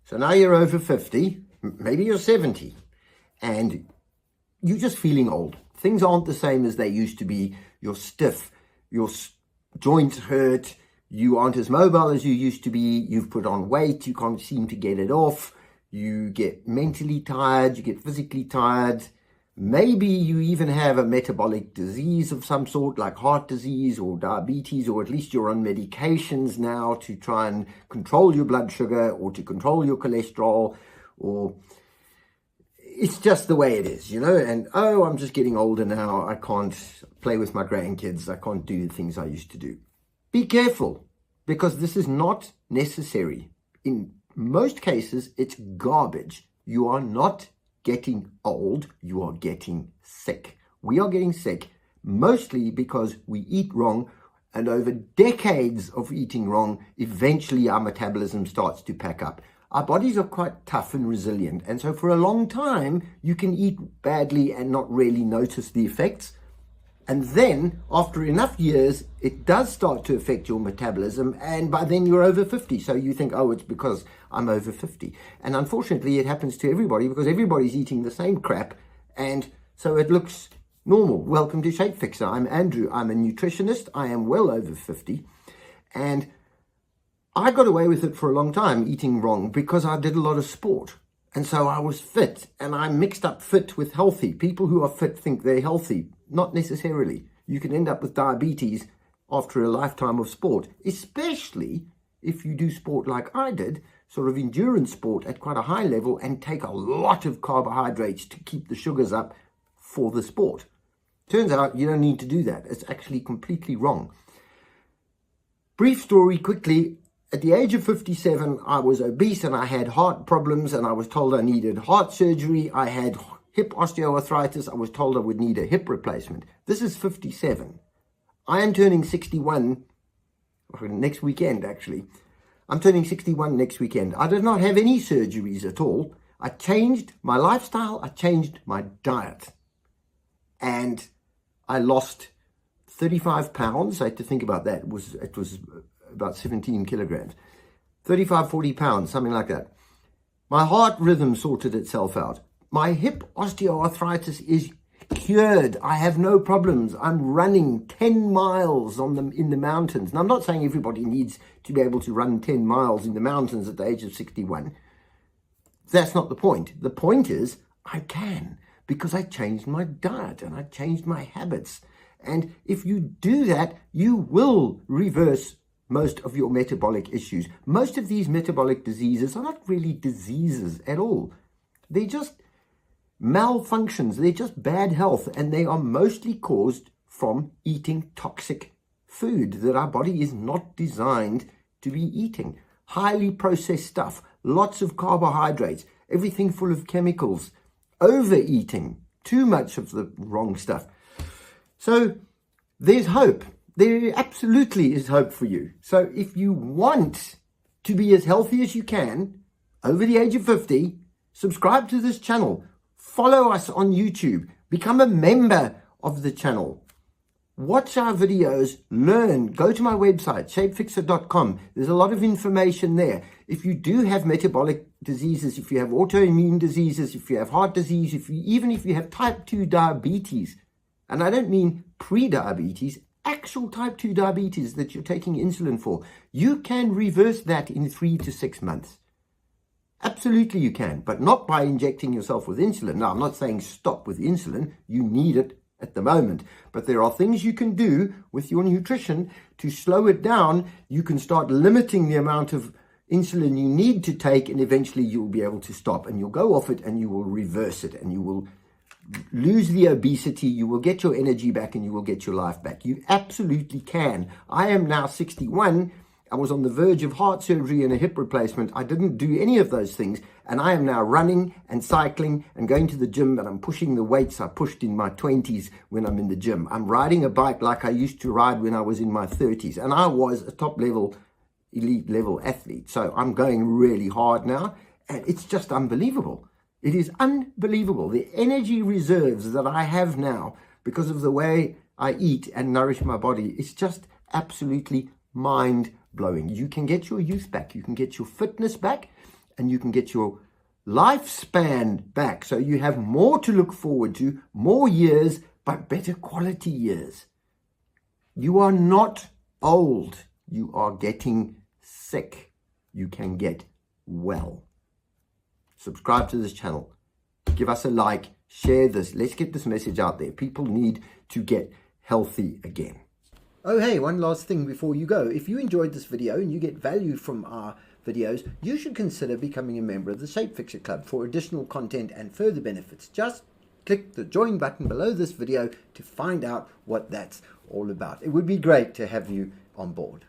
So now you're over 50, maybe you're 70, and you're just feeling old. Things aren't the same as they used to be. You're stiff, your joints hurt, you aren't as mobile as you used to be, you've put on weight, you can't seem to get it off, you get mentally tired, you get physically tired. Maybe you even have a metabolic disease of some sort, like heart disease or diabetes, or at least you're on medications now to try and control your blood sugar or to control your cholesterol, or it's just the way it is, and oh, I'm just getting older now. I can't play with my grandkids. I can't do the things I used to do. Be careful, because this is not necessary. In most cases, it's garbage. You are not getting old, you are getting sick. We are getting sick mostly because we eat wrong, and over decades of eating wrong, eventually our metabolism starts to pack up. Our bodies are quite tough and resilient, and so for a long time you can eat badly and not really notice the effects. And then after enough years, it does start to affect your metabolism, and by then you're over 50. So you think, oh, it's because I'm over 50. And unfortunately, it happens to everybody because everybody's eating the same crap, and so it looks normal. Welcome to Shape Fixer. I'm Andrew. I'm a nutritionist. I am well over 50, and I got away with it for a long time, eating wrong, because I did a lot of sport. And so I was fit, and I mixed up fit with healthy. People who are fit think they're healthy. Not necessarily. You can end up with diabetes after a lifetime of sport, especially if you do sport like I did, sort of endurance sport at quite a high level, and take a lot of carbohydrates to keep the sugars up for the sport. Turns out you don't need to do that. It's actually completely wrong. Brief story quickly. At the age of 57, I was obese and I had heart problems, and I was told I needed heart surgery. I had hip osteoarthritis. I was told I would need a hip replacement. This is 57. I am turning 61 next weekend, actually. I'm turning 61 next weekend. I did not have any surgeries at all. I changed my lifestyle. I changed my diet. And I lost 35 pounds. I had to think about that. It was about 17 kilograms. 35, 40 pounds, something like that. My heart rhythm sorted itself out. My hip osteoarthritis is cured. I have no problems. I'm running 10 miles in the mountains. Now, I'm not saying everybody needs to be able to run 10 miles in the mountains at the age of 61. That's not the point. The point is I can, because I changed my diet and I changed my habits. And if you do that, you will reverse most of your metabolic issues. Most of these metabolic diseases are not really diseases at all. They're just malfunctions. They're just bad health, and they are mostly caused from eating toxic food that our body is not designed to be eating. Highly processed stuff, lots of carbohydrates, everything full of chemicals, overeating, too much of the wrong stuff. So there's hope. There absolutely is hope for you. So if you want to be as healthy as you can over the age of 50, subscribe to this channel, follow us on YouTube, become a member of the channel, watch our videos, learn, go to my website, shapefixer.com. There's a lot of information there. If you do have metabolic diseases, if you have autoimmune diseases, if you have heart disease, even if you have type 2 diabetes, and I don't mean pre-diabetes, actual type 2 diabetes that you're taking insulin for, you can reverse that in 3 to 6 months. Absolutely you can, but not by injecting yourself with insulin. Now, I'm not saying stop with insulin. You need it at the moment. But there are things you can do with your nutrition to slow it down. You can start limiting the amount of insulin you need to take, and eventually you'll be able to stop, and you'll go off it, and you will reverse it, and you will lose the obesity, you will get your energy back, and you will get your life back. You absolutely can. I am now 61. I was on the verge of heart surgery and a hip replacement. I didn't do any of those things, and I am now running and cycling and going to the gym, and I'm pushing the weights I pushed in my 20s when I'm in the gym. I'm riding a bike like I used to ride when I was in my 30s, and I was a top level, elite level athlete. So I'm going really hard now, and it's just unbelievable. It is unbelievable. The energy reserves that I have now because of the way I eat and nourish my body is just absolutely mind-blowing. You can get your youth back. You can get your fitness back. and you can get your lifespan back. So you have more to look forward to, more years, but better quality years. You are not old. You are getting sick. You can get well. Subscribe to this channel. Give us a like. Share this. Let's get this message out there. People need to get healthy again. Oh, hey, one last thing before you go. If you enjoyed this video and you get value from our videos, you should consider becoming a member of the Shape Fixer Club for additional content and further benefits. Just click the join button below this video to find out what that's all about. It would be great to have you on board.